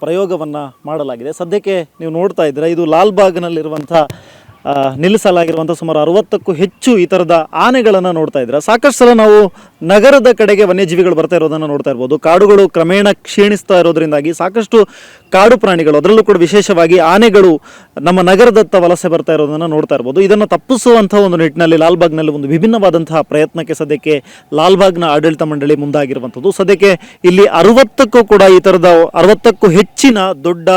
ಪ್ರಯೋಗವನ್ನು ಮಾಡಲಾಗಿದೆ. ಸದ್ಯಕ್ಕೆ ನೀವು ನೋಡ್ತಾ ಇದ್ದೀರಾ, ಇದು ಲಾಲ್ಬಾಗ್ನಲ್ಲಿರುವಂಥ ನಿಲ್ಲಿಸಲಾಗಿರುವಂಥ ಸುಮಾರು 60ಕ್ಕೂ ಹೆಚ್ಚು ಈ ಥರದ ಆನೆಗಳನ್ನು ನೋಡ್ತಾ ಇದ್ದೀರಾ. ಸಾಕಷ್ಟು ಸಲ ನಾವು ನಗರದ ಕಡೆಗೆ ವನ್ಯಜೀವಿಗಳು ಬರ್ತಾ ಇರೋದನ್ನು ನೋಡ್ತಾ ಇರ್ಬೋದು. ಕಾಡುಗಳು ಕ್ರಮೇಣ ಕ್ಷೀಣಿಸ್ತಾ ಇರೋದ್ರಿಂದಾಗಿ ಸಾಕಷ್ಟು ಕಾಡು ಪ್ರಾಣಿಗಳು, ಅದರಲ್ಲೂ ಕೂಡ ವಿಶೇಷವಾಗಿ ಆನೆಗಳು ನಮ್ಮ ನಗರದತ್ತ ವಲಸೆ ಬರ್ತಾ ಇರೋದನ್ನು ನೋಡ್ತಾ ಇರ್ಬೋದು. ಇದನ್ನು ತಪ್ಪಿಸುವಂಥ ಒಂದು ನಿಟ್ಟಿನಲ್ಲಿ ಲಾಲ್ಬಾಗ್ನಲ್ಲಿ ಒಂದು ವಿಭಿನ್ನವಾದಂತಹ ಪ್ರಯತ್ನಕ್ಕೆ ಸದ್ಯಕ್ಕೆ ಲಾಲ್ಬಾಗ್ನ ಆಡಳಿತ ಮಂಡಳಿ ಮುಂದಾಗಿರುವಂಥದ್ದು. ಸದ್ಯಕ್ಕೆ ಇಲ್ಲಿ 60ಕ್ಕೂ ಕೂಡ ಈ ಥರದ 60ಕ್ಕೂ ಹೆಚ್ಚಿನ ದೊಡ್ಡ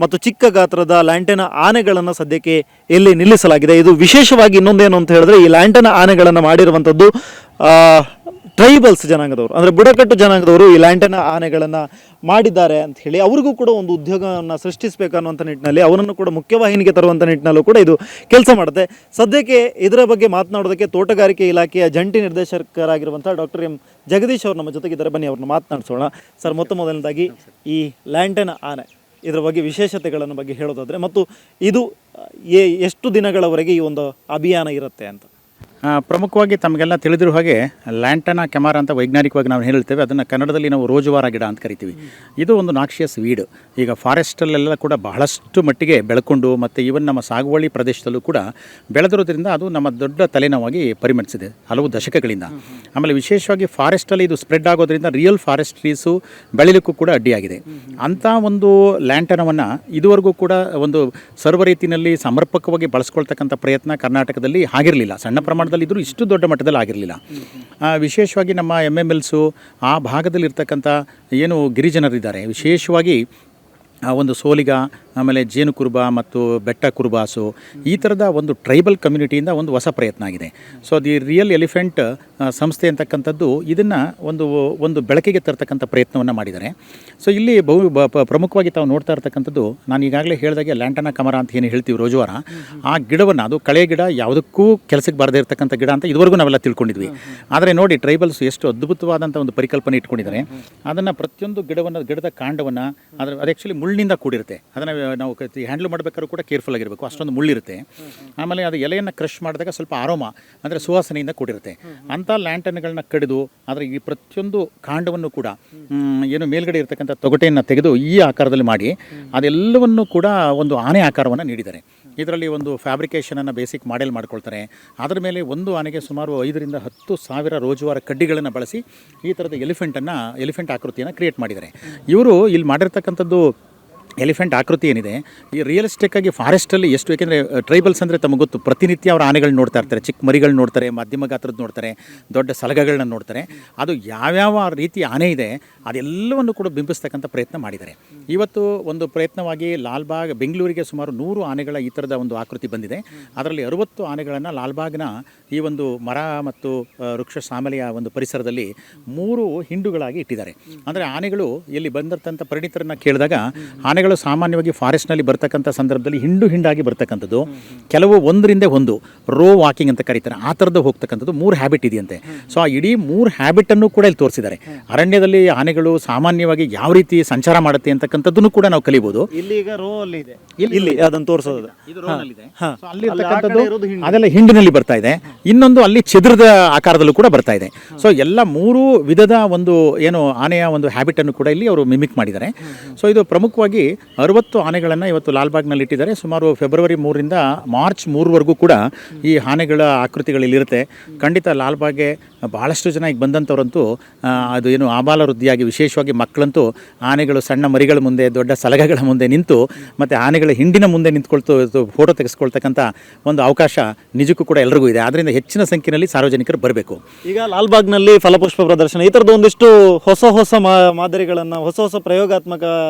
ಮತ್ತು ಚಿಕ್ಕ ಗಾತ್ರದ ಲ್ಯಾಂಟೆನ ಆನೆಗಳನ್ನು ಸದ್ಯಕ್ಕೆ ಇಲ್ಲಿ ನಿಲ್ಲಿಸಲಾಗಿದೆ. ಇದು ವಿಶೇಷವಾಗಿ ಇನ್ನೊಂದೇನು ಅಂತ ಹೇಳಿದ್ರೆ, ಈ ಲ್ಯಾಂಟೆನ ಆನೆಗಳನ್ನು ಮಾಡಿರುವಂಥದ್ದು ಟ್ರೈಬಲ್ಸ್ ಜನಾಂಗದವರು, ಅಂದರೆ ಬುಡಕಟ್ಟು ಜನಾಂಗದವರು ಈ ಲ್ಯಾಂಟೆನ ಆನೆಗಳನ್ನು ಮಾಡಿದ್ದಾರೆ ಅಂತ ಹೇಳಿ ಅವ್ರಿಗೂ ಕೂಡ ಒಂದು ಉದ್ಯೋಗವನ್ನು ಸೃಷ್ಟಿಸಬೇಕನ್ನುವಂಥ ನಿಟ್ಟಿನಲ್ಲಿ, ಅವರನ್ನು ಕೂಡ ಮುಖ್ಯವಾಹಿನಿಗೆ ತರುವಂಥ ನಿಟ್ಟಿನಲ್ಲೂ ಕೂಡ ಇದು ಕೆಲಸ ಮಾಡುತ್ತೆ. ಸದ್ಯಕ್ಕೆ ಇದರ ಬಗ್ಗೆ ಮಾತನಾಡೋದಕ್ಕೆ ತೋಟಗಾರಿಕೆ ಇಲಾಖೆಯ ಜಂಟಿ ನಿರ್ದೇಶಕರಾಗಿರುವಂಥ ಡಾಕ್ಟರ್ ಎಂ ಜಗದೀಶ್ ಅವರು ನಮ್ಮ ಜೊತೆಗಿದ್ದಾರೆ. ಬನ್ನಿ ಅವ್ರನ್ನ ಮಾತನಾಡಿಸೋಣ. ಸರ್, ಮೊದಲನೇದಾಗಿ ಈ ಲ್ಯಾಂಟೆನ ಆನೆ ಇದರ ಬಗ್ಗೆ ವಿಶೇಷತೆಗಳನ್ನು ಬಗ್ಗೆ ಹೇಳೋದಾದರೆ, ಮತ್ತು ಇದು ಎಷ್ಟು ದಿನಗಳವರೆಗೆ ಈ ಒಂದು ಅಭಿಯಾನ ಇರುತ್ತೆ ಅಂತ? ಪ್ರಮುಖವಾಗಿ ತಮಗೆಲ್ಲ ತಿಳಿದಿರೋ ಹಾಗೆ ಲ್ಯಾಂಟನಾ ಕೆಮಾರ ಅಂತ ವೈಜ್ಞಾನಿಕವಾಗಿ ನಾವು ಹೇಳ್ತೇವೆ. ಅದನ್ನು ಕನ್ನಡದಲ್ಲಿ ನಾವು ರೋಜುವಾರ ಗಿಡ ಅಂತ ಕರಿತೀವಿ. ಇದು ಒಂದು ನಾಕ್ಷಿಯಸ್ ವೀಡ್. ಈಗ ಫಾರೆಸ್ಟಲ್ಲೆಲ್ಲ ಕೂಡ ಬಹಳಷ್ಟು ಮಟ್ಟಿಗೆ ಬೆಳ್ಕೊಂಡು ಮತ್ತು ಈವನ್ ನಮ್ಮ ಸಾಗುವಳಿ ಪ್ರದೇಶದಲ್ಲೂ ಕೂಡ ಬೆಳೆದಿರೋದ್ರಿಂದ ಅದು ನಮ್ಮ ದೊಡ್ಡ ತಲೆನೋವಾಗಿ ಪರಿಮಣಿಸಿದೆ ಹಲವು ದಶಕಗಳಿಂದ. ಆಮೇಲೆ ವಿಶೇಷವಾಗಿ ಫಾರೆಸ್ಟಲ್ಲಿ ಇದು ಸ್ಪ್ರೆಡ್ ಆಗೋದ್ರಿಂದ ರಿಯಲ್ ಫಾರೆಸ್ಟ್ ಟ್ರೀಸು ಬೆಳಿಲಿಕ್ಕೂ ಕೂಡ ಅಡ್ಡಿಯಾಗಿದೆ. ಅಂಥ ಒಂದು ಲ್ಯಾಂಟನವನ್ನು ಇದುವರೆಗೂ ಕೂಡ ಒಂದು ಸರ್ವ ರೀತಿಯಲ್ಲಿ ಸಮರ್ಪಕವಾಗಿ ಬಳಸ್ಕೊಳ್ತಕ್ಕಂಥ ಪ್ರಯತ್ನ ಕರ್ನಾಟಕದಲ್ಲಿ ಆಗಿರಲಿಲ್ಲ. ಸಣ್ಣ ಪ್ರಮಾಣದಲ್ಲಿ ಇದ್ರೂ ಇಷ್ಟು ದೊಡ್ಡ ಮಟ್ಟದಲ್ಲಿ ಆಗಿರಲಿಲ್ಲ. ವಿಶೇಷವಾಗಿ ನಮ್ಮ MMLಸು ಆ ಭಾಗದಲ್ಲಿರ್ತಕ್ಕಂಥ ಏನು ಗಿರಿಜನರಿದ್ದಾರೆ, ವಿಶೇಷವಾಗಿ ಒಂದು ಸೋಲಿಗ, ಆಮೇಲೆ ಜೇನು ಕುರುಬ ಮತ್ತು ಬೆಟ್ಟ ಕುರುಬಾಸು, ಈ ಥರದ ಒಂದು ಟ್ರೈಬಲ್ ಕಮ್ಯುನಿಟಿಯಿಂದ ಒಂದು ಹೊಸ ಪ್ರಯತ್ನ ಆಗಿದೆ. ಸೊ ದಿ ರಿಯಲ್ ಎಲಿಫೆಂಟ್ ಸಂಸ್ಥೆ ಅಂತಕ್ಕಂಥದ್ದು ಇದನ್ನು ಒಂದು ಬೆಳಕಿಗೆ ತರ್ತಕ್ಕಂಥ ಪ್ರಯತ್ನವನ್ನು ಮಾಡಿದ್ದಾರೆ. ಸೊ ಇಲ್ಲಿ ಪ್ರಮುಖವಾಗಿ ತಾವು ನೋಡ್ತಾ ಇರ್ತಕ್ಕಂಥದ್ದು, ನಾನು ಈಗಾಗಲೇ ಹೇಳಿದಾಗೆ ಲ್ಯಾಂಟನಾ ಕಮರ ಅಂತ ಏನು ಹೇಳ್ತೀವಿ ರೋಜುವಾರ, ಆ ಗಿಡವನ್ನು, ಅದು ಕಳೆ ಗಿಡ, ಯಾವುದಕ್ಕೂ ಕೆಲಸಕ್ಕೆ ಬಾರದೇ ಇರತಕ್ಕಂಥ ಗಿಡ ಅಂತ ಇದುವರೆಗೂ ನಾವೆಲ್ಲ ತಿಳ್ಕೊಂಡಿದ್ವಿ. ಆದರೆ ನೋಡಿ, ಟ್ರೈಬಲ್ಸ್ ಎಷ್ಟು ಅದ್ಭುತವಾದಂಥ ಒಂದು ಪರಿಕಲ್ಪನೆ ಇಟ್ಕೊಂಡಿದ್ದಾರೆ. ಅದನ್ನು ಪ್ರತಿಯೊಂದು ಗಿಡದ ಕಾಂಡವನ್ನು, ಅದು ಆ್ಯಕ್ಚುಲಿ ಮುಳ್ಳಿನಿಂದ ಕೂಡಿರುತ್ತೆ. ಅದನ್ನು ನಾವು ಹ್ಯಾಂಡಲ್ ಮಾಡಬೇಕಾದ್ರೂ ಕೂಡ ಕೇರ್ಫುಲ್ ಆಗಿರಬೇಕು, ಅಷ್ಟೊಂದು ಮುಳ್ಳಿರುತ್ತೆ. ಆಮೇಲೆ ಅದು ಎಲೆಯನ್ನು ಕ್ರಷ್ ಮಾಡಿದಾಗ ಸ್ವಲ್ಪ ಆರೋಮ, ಅಂದರೆ ಸುವಾಸನೆಯಿಂದ ಕೂಡಿರುತ್ತೆ. ಅಂಥ ಲ್ಯಾಂಟನ್ಗಳನ್ನ ಕಡಿದು ಅದರ ಈ ಪ್ರತಿಯೊಂದು ಕಾಂಡವನ್ನು ಕೂಡ ಏನು ಮೇಲ್ಗಡೆ ಇರತಕ್ಕಂಥ ತೊಗಟೆಯನ್ನು ತೆಗೆದು ಈ ಆಕಾರದಲ್ಲಿ ಮಾಡಿ ಅದೆಲ್ಲವನ್ನು ಕೂಡ ಒಂದು ಆನೆ ಆಕಾರವನ್ನು ನೀಡಿದ್ದಾರೆ. ಇದರಲ್ಲಿ ಒಂದು ಫ್ಯಾಬ್ರಿಕೇಷನನ್ನು ಬೇಸಿಕ್ ಮಾಡೆಲ್ ಮಾಡ್ಕೊಳ್ತಾರೆ. ಅದರ ಮೇಲೆ ಒಂದು ಆನೆಗೆ ಸುಮಾರು 5,000 to 10,000 ರೋಜುವಾರ ಕಡ್ಡಿಗಳನ್ನು ಬಳಸಿ ಈ ಥರದ ಎಲಿಫೆಂಟ್ ಆಕೃತಿಯನ್ನು ಕ್ರಿಯೇಟ್ ಮಾಡಿದ್ದಾರೆ. ಇವರು ಇಲ್ಲಿ ಮಾಡಿರ್ತಕ್ಕಂಥದ್ದು ಎಲಿಫೆಂಟ್ ಆಕೃತಿ ಏನಿದೆ, ಈ ರಿಯಲಿಸ್ಟಿಕ್ ಆಗಿ ಫಾರೆಸ್ಟಲ್ಲಿ ಎಷ್ಟು, ಏಕೆಂದರೆ ಟ್ರೈಬಲ್ಸ್ ಅಂದರೆ ತಮಗೆ ಗೊತ್ತು, ಪ್ರತಿನಿತ್ಯ ಅವರು ಆನೆಗಳನ್ನ ನೋಡ್ತಾ ಇರ್ತಾರೆ. ಚಿಕ್ಕ ಮರಿಗಳು ನೋಡ್ತಾರೆ, ಮಧ್ಯಮ ಗಾತ್ರದ್ದು ನೋಡ್ತಾರೆ, ದೊಡ್ಡ ಸಲಗಗಳನ್ನ ನೋಡ್ತಾರೆ. ಅದು ಯಾವ್ಯಾವ ರೀತಿ ಆನೆ ಇದೆ ಅದೆಲ್ಲವನ್ನು ಕೂಡ ಬಿಂಬಿಸ್ತಕ್ಕಂಥ ಪ್ರಯತ್ನ ಮಾಡಿದ್ದಾರೆ. ಇವತ್ತು ಒಂದು ಪ್ರಯತ್ನವಾಗಿ ಲಾಲ್ಬಾಗ್, ಬೆಂಗಳೂರಿಗೆ ಸುಮಾರು 100 ಆನೆಗಳ ಈ ಥರದ ಒಂದು ಆಕೃತಿ ಬಂದಿದೆ. ಅದರಲ್ಲಿ 60 ಆನೆಗಳನ್ನು ಲಾಲ್ಬಾಗ್ನ ಈ ಒಂದು ಮರ ಮತ್ತು ವೃಕ್ಷ ಸಾಮಲೆಯ ಒಂದು ಪರಿಸರದಲ್ಲಿ 3 ಹಿಂಡುಗಳಾಗಿ ಇಟ್ಟಿದ್ದಾರೆ. ಅಂದರೆ ಆನೆಗಳು ಇಲ್ಲಿ ಬಂದಿರ್ತಂಥ ಪರಿಣಿತರನ್ನು ಕೇಳಿದಾಗ, ಆನೆಗಳು ಸಾಮಾನ್ಯವಾಗಿ ಫಾರೆಸ್ಟ್ನಲ್ಲಿ ಬರ್ತಕ್ಕಂಥ ಸಂದರ್ಭದಲ್ಲಿ ಹಿಂಡಾಗಿ ಬರ್ತಕ್ಕಂಥದ್ದು, ಕೆಲವು ಒಂದರಿಂದ ಒಂದು ರೋ ವಾಕಿಂಗ್ ಅಂತ ಕರೀತಾರೆ, ಆ ಥರದ್ದು ಹೋಗ್ತಕ್ಕಂಥದ್ದು 3 ಹ್ಯಾಬಿಟ್ ಇದೆಯಂತೆ. ಸೊ ಆ ಇಡೀ 3 ಹ್ಯಾಬಿಟನ್ನು ಕೂಡ ಇಲ್ಲಿ ತೋರಿಸಿದ್ದಾರೆ. ಅರಣ್ಯದಲ್ಲಿ ಆನೆಗಳು ಸಾಮಾನ್ಯವಾಗಿ ಯಾವ ರೀತಿ ಸಂಚಾರ ಮಾಡುತ್ತೆ ಅಂತಕ್ಕಂಥದ್ದನ್ನು ಕೂಡ ನಾವು ಕಲಿಬಹುದು. ಇಲ್ಲಿ ಈಗ ರೋ ಅಲ್ಲಿ ಇದೆ, ಇಲ್ಲಿ ಅದನ್ನು ತೋರಿಸೋದು, ಅದೆಲ್ಲ ಹಿಂಡಿನಲ್ಲಿ ಬರ್ತಾ ಇದೆ. ಇನ್ನೊಂದು ಅಲ್ಲಿ ಚದುರದ ಆಕಾರದಲ್ಲೂ ಕೂಡ ಬರ್ತಾ ಇದೆ. ಸೊ ಎಲ್ಲ 3 ವಿಧದ ಒಂದು ಏನು ಆನೆಯ ಒಂದು ಹ್ಯಾಬಿಟ್ ಅನ್ನು ಕೂಡ ಇಲ್ಲಿ ಅವರು ಮಿಮಿಕ್ ಮಾಡಿದ್ದಾರೆ. ಸೊ ಇದು ಪ್ರಮುಖವಾಗಿ 60 ಆನೆಗಳನ್ನು ಇವತ್ತು ಲಾಲ್ಬಾಗ್ನಲ್ಲಿ ಇಟ್ಟಿದ್ದಾರೆ. ಸುಮಾರು ಫೆಬ್ರವರಿ 3ರಿಂದ ಮಾರ್ಚ್ 3ವರೆಗೂ ಕೂಡ ಈ ಆನೆಗಳ ಆಕೃತಿಗಳಿಲ್ಲಿರುತ್ತೆ. ಖಂಡಿತ ಲಾಲ್ಬಾಗ್ಗೆ ಭಾಳಷ್ಟು ಜನ ಈಗ ಬಂದಂಥವ್ರಂತೂ ಅದು ಏನು ಆಬಾಲ ವೃದ್ಧಿಯಾಗಿ, ವಿಶೇಷವಾಗಿ ಮಕ್ಕಳಂತೂ ಆನೆಗಳು ಸಣ್ಣ ಮರಿಗಳ ಮುಂದೆ, ದೊಡ್ಡ ಸಲಗಗಳ ಮುಂದೆ ನಿಂತು ಮತ್ತು ಆನೆಗಳ ಹಿಂಡಿನ ಮುಂದೆ ನಿಂತ್ಕೊಳ್ತು ಫೋಟೋ ತೆಗೆಸ್ಕೊಳ್ತಕ್ಕಂಥ ಒಂದು ಅವಕಾಶ ನಿಜಕ್ಕೂ ಕೂಡ ಎಲ್ರಿಗೂ ಇದೆ. ಆದ್ದರಿಂದ ಹೆಚ್ಚಿನ ಸಂಖ್ಯೆಯಲ್ಲಿ ಸಾರ್ವಜನಿಕರು ಬರಬೇಕು. ಈಗ ಲಾಲ್ಬಾಗ್ನಲ್ಲಿ ಫಲಪುಷ್ಪ ಪ್ರದರ್ಶನ, ಈ ಥರದ್ದು ಒಂದಿಷ್ಟು ಹೊಸ ಮಾದರಿಗಳನ್ನು, ಹೊಸ ಪ್ರಯೋಗಾತ್ಮಕ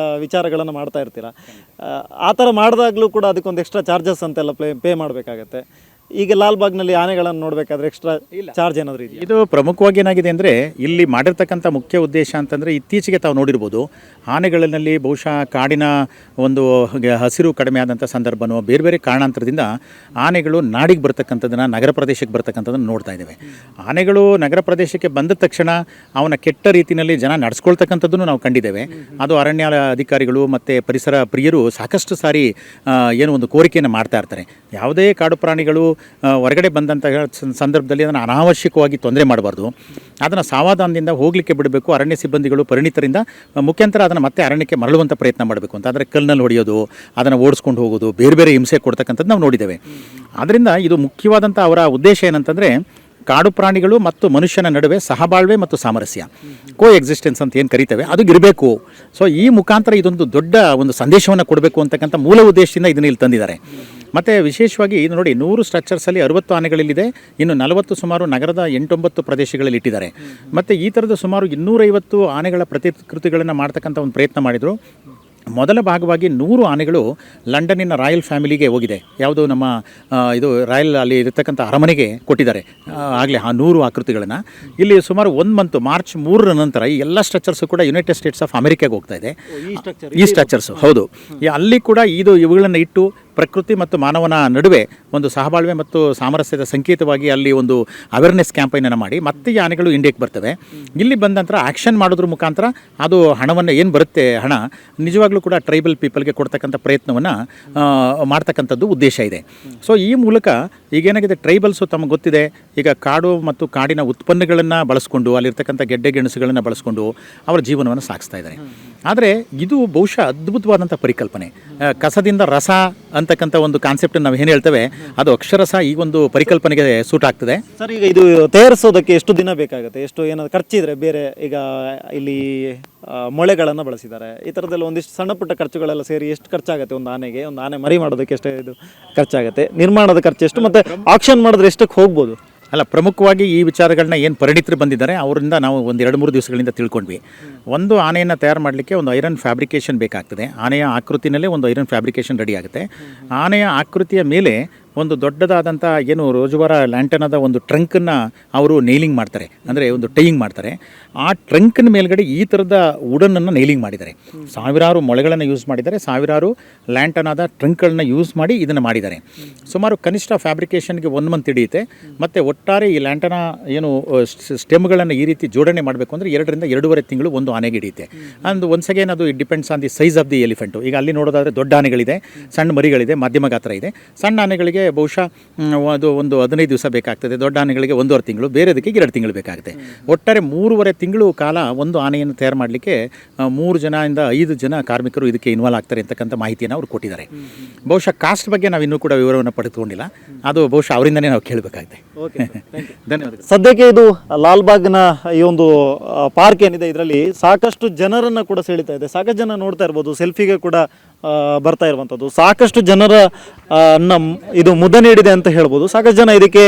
ವಿಚಾರಗಳನ್ನು ಮಾಡ್ತಾ ಇರ್ತೀರಾ. ಆ ಥರ ಮಾಡಿದಾಗಲೂ ಕೂಡ ಅದಕ್ಕೊಂದು ಎಕ್ಸ್ಟ್ರಾ ಚಾರ್ಜಸ್ ಅಂತೆಲ್ಲ ಪೇ ಮಾಡಬೇಕಾಗತ್ತೆ. ಈಗ ಲಾಲ್ಬಾಗ್ನಲ್ಲಿ ಆನೆಗಳನ್ನು ನೋಡಬೇಕಾದ್ರೆ ಎಕ್ಸ್ಟ್ರಾ ಚಾರ್ಜ್ ಏನಾದರೂ ಇದೆಯಾ? ಇದು ಪ್ರಮುಖವಾಗಿ ಏನಾಗಿದೆ ಅಂದರೆ, ಇಲ್ಲಿ ಮಾಡಿರ್ತಕ್ಕಂಥ ಮುಖ್ಯ ಉದ್ದೇಶ ಅಂತಂದರೆ, ಇತ್ತೀಚೆಗೆ ತಾವು ನೋಡಿರ್ಬೋದು, ಆನೆಗಳಲ್ಲಿ ಬಹುಶಃ ಕಾಡಿನ ಒಂದು ಹಸಿರು ಕಡಿಮೆ ಆದಂಥ ಸಂದರ್ಭನೋ ಬೇರೆ ಬೇರೆ ಕಾರಣಾಂತರದಿಂದ ಆನೆಗಳು ನಾಡಿಗೆ ಬರ್ತಕ್ಕಂಥದ್ದನ್ನು, ನಗರ ಪ್ರದೇಶಕ್ಕೆ ಬರ್ತಕ್ಕಂಥದ್ದನ್ನು ನೋಡ್ತಾ ಇದ್ದೇವೆ. ಆನೆಗಳು ನಗರ ಪ್ರದೇಶಕ್ಕೆ ಬಂದ ತಕ್ಷಣ ಅವನ ಕೆಟ್ಟ ರೀತಿಯಲ್ಲಿ ಜನ ನಡೆಸ್ಕೊಳ್ತಕ್ಕಂಥದ್ದನ್ನು ನಾವು ಕಂಡಿದ್ದೇವೆ. ಅದು ಅರಣ್ಯ ಅಧಿಕಾರಿಗಳು ಮತ್ತು ಪರಿಸರ ಪ್ರಿಯರು ಸಾಕಷ್ಟು ಸಾರಿ ಏನು ಒಂದು ಕೋರಿಕೆಯನ್ನು ಮಾಡ್ತಾ ಇರ್ತಾರೆ. ಯಾವುದೇ ಕಾಡು ಪ್ರಾಣಿಗಳು ಹೊರಗಡೆ ಬಂದಂತಹ ಸಂದರ್ಭದಲ್ಲಿ ಅದನ್ನು ಅನಾವಶ್ಯಕವಾಗಿ ತೊಂದರೆ ಮಾಡಬಾರ್ದು. ಅದನ್ನು ಸಾವಧಾನದಿಂದ ಹೋಗಲಿಕ್ಕೆ ಬಿಡಬೇಕು. ಅರಣ್ಯ ಸಿಬ್ಬಂದಿಗಳು ಪರಿಣಿತರಿಂದ ಮುಖಾಂತರ ಅದನ್ನು ಮತ್ತೆ ಅರಣ್ಯಕ್ಕೆ ಮರಳುವಂಥ ಪ್ರಯತ್ನ ಮಾಡಬೇಕು ಅಂತ. ಆದರೆ ಕಲ್ಲಿನಲ್ಲಿ ಹೊಡೆಯೋದು, ಅದನ್ನು ಓಡಿಸ್ಕೊಂಡು ಹೋಗೋದು, ಬೇರೆ ಬೇರೆ ಹಿಂಸೆ ಕೊಡ್ತಕ್ಕಂಥದ್ದು ನಾವು ನೋಡಿದ್ದೇವೆ. ಆದ್ದರಿಂದ ಇದು ಮುಖ್ಯವಾದಂಥ ಅವರ ಉದ್ದೇಶ ಏನಂತಂದರೆ ಕಾಡು ಪ್ರಾಣಿಗಳು ಮತ್ತು ಮನುಷ್ಯನ ನಡುವೆ ಸಹಬಾಳ್ವೆ ಮತ್ತು ಸಾಮರಸ್ಯ, ಕೋ ಎಕ್ಸಿಸ್ಟೆನ್ಸ್ ಅಂತ ಏನು ಕರಿತೇವೆ, ಅದು ಇರಬೇಕು. ಸೊ ಈ ಮುಖಾಂತರ ಇದೊಂದು ದೊಡ್ಡ ಒಂದು ಸಂದೇಶವನ್ನು ಕೊಡಬೇಕು ಅಂತಕ್ಕಂಥ ಮೂಲ ಉದ್ದೇಶದಿಂದ ಇದನ್ನು ಇಲ್ಲಿ ತಂದಿದ್ದಾರೆ. ಮತ್ತು ವಿಶೇಷವಾಗಿ ಇದು ನೋಡಿ, 100 ಸ್ಟ್ರಕ್ಚರ್ಸಲ್ಲಿ 60 ಆನೆಗಳಿದೆ. ಇನ್ನು 40 ಸುಮಾರು ನಗರದ 8-9 ಪ್ರದೇಶಗಳಲ್ಲಿ ಇಟ್ಟಿದ್ದಾರೆ. ಮತ್ತು ಈ ಥರದ ಸುಮಾರು 250 ಆನೆಗಳ ಪ್ರತಿಕೃತಿಗಳನ್ನು ಮಾಡ್ತಕ್ಕಂಥ ಒಂದು ಪ್ರಯತ್ನ ಮಾಡಿದರು. ಮೊದಲ ಭಾಗವಾಗಿ 100 ಆನೆಗಳು ಲಂಡನ್ನಿನ ರಾಯಲ್ ಫ್ಯಾಮಿಲಿಗೆ ಹೋಗಿದೆ. ಯಾವುದು ನಮ್ಮ ಇದು ರಾಯಲ್ ಅಲ್ಲಿ ಇರತಕ್ಕಂಥ ಅರಮನೆಗೆ ಕೊಟ್ಟಿದ್ದಾರೆ ಆಗಲೇ ಆ 100 ಆಕೃತಿಗಳನ್ನು. ಇಲ್ಲಿ ಸುಮಾರು 1 ಮಂತ್ ಮಾರ್ಚ್ 3ರ ನಂತರ ಈ ಎಲ್ಲ ಸ್ಟ್ರಕ್ಚರ್ಸು ಕೂಡ ಯುನೈಟೆಡ್ ಸ್ಟೇಟ್ಸ್ ಆಫ್ ಅಮೆರಿಕಾಗೆ ಹೋಗ್ತಾ ಇದೆ. ಈ ಸ್ಟ್ರಕ್ಚರ್ಸು ಹೌದು. ಅಲ್ಲಿ ಕೂಡ ಇವುಗಳನ್ನು ಇಟ್ಟು ಪ್ರಕೃತಿ ಮತ್ತು ಮಾನವನ ನಡುವೆ ಒಂದು ಸಹಬಾಳ್ವೆ ಮತ್ತು ಸಾಮರಸ್ಯದ ಸಂಕೇತವಾಗಿ ಅಲ್ಲಿ ಒಂದು ಅವೇರ್ನೆಸ್ ಕ್ಯಾಂಪೈನನ್ನು ಮಾಡಿ ಮತ್ತೆ ಈ ಆನೆಗಳು ಇಂಡಿಯಾಕ್ಕೆ ಬರ್ತವೆ. ಇಲ್ಲಿ ಬಂದ ನಂತರ ಆ್ಯಕ್ಷನ್ ಮಾಡೋದ್ರ ಮುಖಾಂತರ ಅದು ಹಣವನ್ನು ಏನು ಬರುತ್ತೆ, ಹಣ ನಿಜವಾಗ್ಲೂ ಕೂಡ ಟ್ರೈಬಲ್ ಪೀಪಲ್ಗೆ ಕೊಡ್ತಕ್ಕಂಥ ಪ್ರಯತ್ನವನ್ನು ಮಾಡ್ತಕ್ಕಂಥದ್ದು ಉದ್ದೇಶ ಇದೆ. ಸೊ ಈ ಮೂಲಕ ಈಗೇನಾಗಿದೆ, ಟ್ರೈಬಲ್ಸು ತಮಗೆ ಗೊತ್ತಿದೆ, ಈಗ ಕಾಡು ಮತ್ತು ಕಾಡಿನ ಉತ್ಪನ್ನಗಳನ್ನು ಬಳಸ್ಕೊಂಡು ಅಲ್ಲಿರ್ತಕ್ಕಂಥ ಗೆಡ್ಡೆ ಗೆಣಸುಗಳನ್ನು ಬಳಸ್ಕೊಂಡು ಅವರ ಜೀವನವನ್ನು ಸಾಗಿಸ್ತಾ ಇದ್ದಾರೆ. ಆದರೆ ಇದು ಬಹುಶಃ ಅದ್ಭುತವಾದಂಥ ಪರಿಕಲ್ಪನೆ. ಕಸದಿಂದ ರಸ ಅಂತಕ್ಕಂಥ ಒಂದು ಕಾನ್ಸೆಪ್ಟ್ ನಾವು ಏನು ಹೇಳ್ತೇವೆ, ಅದು ಅಕ್ಷರಶಃ ಈ ಒಂದು ಪರಿಕಲ್ಪನೆಗೆ ಸೂಟ್ ಆಗ್ತದೆ. ಸರ್, ಈಗ ಇದು ತಯಾರಿಸೋದಕ್ಕೆ ಎಷ್ಟು ದಿನ ಬೇಕಾಗುತ್ತೆ? ಎಷ್ಟು ಏನಾದ್ರು ಖರ್ಚಿದ್ರೆ ಬೇರೆ? ಈಗ ಇಲ್ಲಿ ಮೊಳೆಗಳನ್ನು ಬಳಸಿದ್ದಾರೆ, ಈ ಥರದ್ದೆಲ್ಲ ಒಂದಿಷ್ಟು ಸಣ್ಣ ಪುಟ್ಟ ಖರ್ಚುಗಳೆಲ್ಲ ಸೇರಿ ಎಷ್ಟು ಖರ್ಚಾಗುತ್ತೆ ಒಂದು ಆನೆಗೆ? ಒಂದು ಆನೆ ಮರಿ ಮಾಡೋದಕ್ಕೆ ಎಷ್ಟು ಇದು ಖರ್ಚಾಗುತ್ತೆ? ನಿರ್ಮಾಣದ ಖರ್ಚು ಎಷ್ಟು? ಮತ್ತು ಆಕ್ಷನ್ ಮಾಡಿದ್ರೆ ಎಷ್ಟಕ್ಕೆ ಹೋಗ್ಬೋದು? ಅಲ್ಲ, ಪ್ರಮುಖವಾಗಿ ಈ ವಿಚಾರಗಳನ್ನ ಏನು ಪರಿಣಿತರು ಬಂದಿದ್ದಾರೆ ಅವರಿಂದ ನಾವು ಒಂದು 2-3 ದಿವಸಗಳಿಂದ ತಿಳ್ಕೊಂಡ್ವಿ. ಒಂದು ಆನೆಯನ್ನು ತಯಾರು ಮಾಡಲಿಕ್ಕೆ ಒಂದು ಐರನ್ ಫ್ಯಾಬ್ರಿಕೇಷನ್ ಬೇಕಾಗ್ತದೆ. ಆನೆಯ ಆಕೃತಿನಲ್ಲೇ ಒಂದು ಐರನ್ ಫ್ಯಾಬ್ರಿಕೇಷನ್ ರೆಡಿ ಆಗುತ್ತೆ. ಆನೆಯ ಆಕೃತಿಯ ಮೇಲೆ ಒಂದು ದೊಡ್ಡದಾದಂಥ ಏನು ರೋಜುವಾರ ಲ್ಯಾಂಟನದ ಒಂದು ಟ್ರಂಕನ್ನು ಅವರು ನೇಲಿಂಗ್ ಮಾಡ್ತಾರೆ, ಅಂದರೆ ಒಂದು ಟೈಯಿಂಗ್ ಮಾಡ್ತಾರೆ. ಆ ಟ್ರಂಕಿನ ಮೇಲ್ಗಡೆ ಈ ಥರದ ವುಡನನ್ನು ನೇಲಿಂಗ್ ಮಾಡಿದ್ದಾರೆ. ಸಾವಿರಾರು ಮೊಳೆಗಳನ್ನು ಯೂಸ್ ಮಾಡಿದ್ದಾರೆ, ಸಾವಿರಾರು ಲ್ಯಾಂಟನಾದ ಟ್ರಂಕ್ಗಳನ್ನ ಯೂಸ್ ಮಾಡಿ ಇದನ್ನು ಮಾಡಿದ್ದಾರೆ. ಸುಮಾರು ಕನಿಷ್ಠ ಫ್ಯಾಬ್ರಿಕೇಷನ್ಗೆ 1 ಮಂತ್ ಹಿಡಿಯುತ್ತೆ. ಮತ್ತು ಒಟ್ಟಾರೆ ಈ ಲ್ಯಾಂಟನ ಏನು ಸ್ಟೆಮ್ಗಳನ್ನು ಈ ರೀತಿ ಜೋಡಣೆ ಮಾಡಬೇಕು ಅಂದರೆ 2ರಿಂದ 2.5 ತಿಂಗಳು ಒಂದು ಆನೆಗೆ ಹಿಡಿಯುತ್ತೆ. ಅಂಡ್ ಒನ್ಸ್ ಅಗೇನ್ ಅದು it depends on the size of the elephant. ಈಗ ಅಲ್ಲಿ ನೋಡೋದಾದರೆ ದೊಡ್ಡ ಆನೆಗಳಿದೆ, ಸಣ್ಣ ಮರಿಗಳಿದೆ, ಮಧ್ಯಮ ಗಾತ್ರ ಇದೆ. ಸಣ್ಣ ಆನೆಗಳಿಗೆ ಬಹುಶಃ ಅದು ಒಂದು 15 ದಿವಸ ಬೇಕಾಗ್ತದೆ, ದೊಡ್ಡ ಆನೆಗಳಿಗೆ 1.5 ತಿಂಗಳು, ಬೇರೆದಕ್ಕೆ 2 ತಿಂಗಳು ಬೇಕಾಗುತ್ತೆ. ಒಟ್ಟಾರೆ 3.5 ತಿಂಗಳು ಕಾಲ ಒಂದು ಆನೆಯನ್ನು ತಯಾರು ಮಾಡಲಿಕ್ಕೆ 3 ಜನದಿಂದ 5 ಜನ ಕಾರ್ಮಿಕರು ಇದಕ್ಕೆ ಇನ್ವಾಲ್ವ್ ಆಗ್ತಾರೆ ಅಂತಕ್ಕಂಥ ಮಾಹಿತಿಯನ್ನು ಅವರು ಕೊಟ್ಟಿದ್ದಾರೆ. ಬಹುಶಃ ಕಾಸ್ಟ್ ಬಗ್ಗೆ ನಾವು ಇನ್ನೂ ಕೂಡ ವಿವರವನ್ನು ಪಡೆದುಕೊಂಡಿಲ್ಲ, ಅದು ಬಹುಶಃ ಅವರಿಂದನೇ ನಾವು ಕೇಳಬೇಕಾಗುತ್ತೆ. ಧನ್ಯವಾದ. ಸದ್ಯಕ್ಕೆ ಇದು ಲಾಲ್ಬಾಗ್ನ ಈ ಒಂದು ಪಾರ್ಕ್ ಏನಿದೆ, ಇದರಲ್ಲಿ ಸಾಕಷ್ಟು ಜನರನ್ನು ಕೂಡ ಸೆಳೀತಾ ಇದೆ. ಸಾಕಷ್ಟು ಜನ ನೋಡ್ತಾ ಇರ್ಬೋದು, ಸೆಲ್ಫಿಗೆ ಕೂಡ ಬರ್ತಾ ಇರುವಂಥದ್ದು. ಸಾಕಷ್ಟು ಜನರ ಇದು ಮುದ ನೀಡಿದೆ ಅಂತ ಹೇಳ್ಬೋದು. ಸಾಕಷ್ಟು ಜನ ಇದಕ್ಕೆ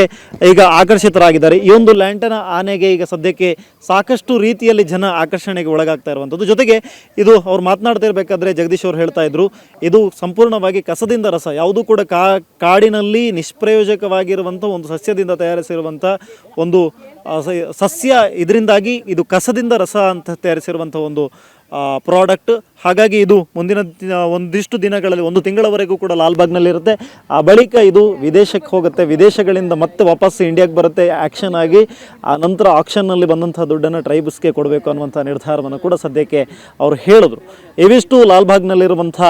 ಈಗ ಆಕರ್ಷಿತರಾಗಿದ್ದಾರೆ. ಈ ಒಂದು ಲ್ಯಾಂಟನ ಆನೆಗೆ ಈಗ ಸದ್ಯಕ್ಕೆ ಸಾಕಷ್ಟು ರೀತಿಯಲ್ಲಿ ಜನ ಆಕರ್ಷಣೆಗೆ ಒಳಗಾಗ್ತಾ ಇರುವಂಥದ್ದು. ಜೊತೆಗೆ ಇದು ಅವ್ರು ಮಾತನಾಡ್ತಾ ಇರಬೇಕಾದ್ರೆ ಜಗದೀಶ್ ಅವರು ಹೇಳ್ತಾ ಇದ್ರು, ಇದು ಸಂಪೂರ್ಣವಾಗಿ ಕಸದಿಂದ ರಸ, ಯಾವುದೂ ಕೂಡ ಕಾಡಿನಲ್ಲಿ ನಿಷ್ಪ್ರಯೋಜಕವಾಗಿರುವಂಥ ಒಂದು ಸಸ್ಯದಿಂದ ತಯಾರಿಸಿರುವಂಥ ಒಂದು ಸಸ್ಯ. ಇದರಿಂದಾಗಿ ಇದು ಕಸದಿಂದ ರಸ ಅಂತ ತಯಾರಿಸಿರುವಂಥ ಒಂದು ಪ್ರಾಡಕ್ಟ್. ಹಾಗಾಗಿ ಇದು ಮುಂದಿನ ಒಂದಿಷ್ಟು ದಿನಗಳಲ್ಲಿ 1 ತಿಂಗಳವರೆಗೂ ಕೂಡ ಲಾಲ್ಬಾಗ್ನಲ್ಲಿರುತ್ತೆ. ಆ ಬಳಿಕ ಇದು ವಿದೇಶಕ್ಕೆ ಹೋಗುತ್ತೆ, ವಿದೇಶಗಳಿಂದ ಮತ್ತೆ ವಾಪಸ್ ಇಂಡಿಯಾಗೆ ಬರುತ್ತೆ ಆ್ಯಕ್ಷನ್ ಆಗಿ. ಆ ನಂತರ ಆಕ್ಷನ್ನಲ್ಲಿ ಬಂದಂಥ ದುಡ್ಡನ್ನು ಟ್ರೈಬ್ಸ್ಗೆ ಕೊಡಬೇಕು ಅನ್ನುವಂಥ ನಿರ್ಧಾರವನ್ನು ಕೂಡ ಸದ್ಯಕ್ಕೆ ಅವರು ಹೇಳಿದ್ರು. ಇವಿಷ್ಟು ಲಾಲ್ಬಾಗ್ನಲ್ಲಿರುವಂಥ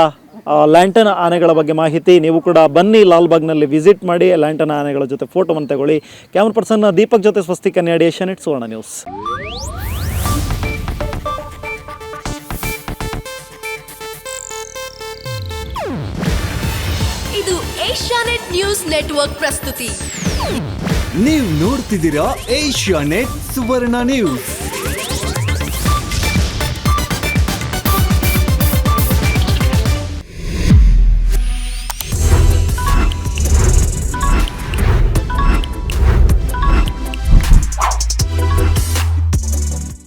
ಲ್ಯಾಂಟನ ಆನೆಗಳ ಬಗ್ಗೆ ಮಾಹಿತಿ. ನೀವು ಕೂಡ ಬನ್ನಿ, ಲಾಲ್ಬಾಗ್ನಲ್ಲಿ ವಿಸಿಟ್ ಮಾಡಿ, ಲ್ಯಾಂಟನ ಆನೆಗಳ ಜೊತೆ ಫೋಟೋವನ್ನು ತಗೊಳ್ಳಿ. ಕ್ಯಾಮರಾ ಪರ್ಸನ್ ದೀಪಕ್ ಜೊತೆ ಸ್ವಸ್ತಿಕ ನ್ಯಾಡಿ, ಏಷ್ಯಾನೆಟ್ ಸುವರ್ಣ ನ್ಯೂಸ್. ಇದು ಏಷ್ಯಾನೆಟ್ ನ್ಯೂಸ್ ನೆಟ್ವರ್ಕ್ ಪ್ರಸ್ತುತಿ. ನೀವು ನೋಡ್ತಿದ್ದೀರಾ ಏಷ್ಯಾನೆಟ್ ಸುವರ್ಣ ನ್ಯೂಸ್.